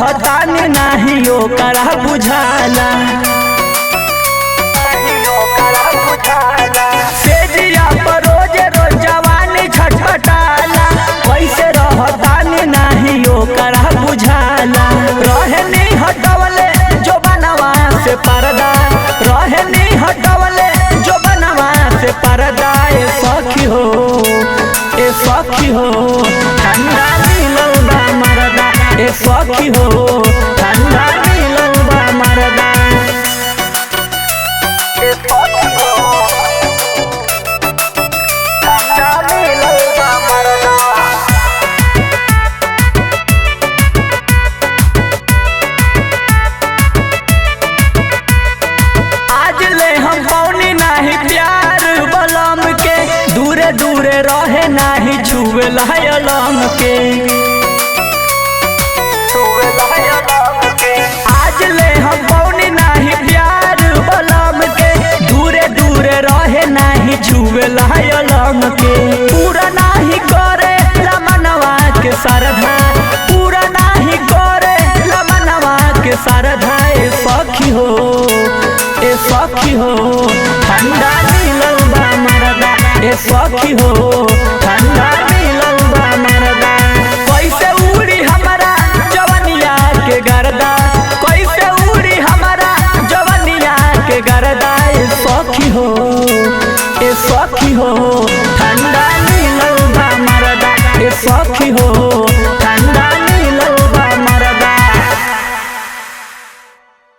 रहतानी नाही ओकरा बुझाला। सेजिया पर रोज रोज जवानी छटपटाला, कैसे रहतानी नाही ओकरा बुझाला। रहनी हटवले जो बनवा से पर्दा, रहनी हटवले जो बनवा से पर्दा। ए सखी हो, ए सखी हो ठंडा मिलल बा मरदा। ए सखी हो ठंडा मिलल बा मरदा। ए सखी हो ठंडा मिलल बा मरदा। आज ले हम पौनी नाही प्यार बलम के, दूरे दूरे रहे नाही छुए लहलम के। आज ले हम पौनी नाही प्यार बलम के, दूरे दूरे रहे नाही छुए लहलम के। पूरा नाही करे लमनवा के सरधा, पूरा नाही करे लमनवा के सरधा। ए सखी हो, ए सखी हो ठंडा मिलल बा मरदा। ए सखी हो ठंडा मिलल बा मरदा। कैसे उड़ी हमारा जवनिया के गर्दा, कैसे उड़ी हमारा जवनिया के गर्दा। ए सखी हो, ए सखी हो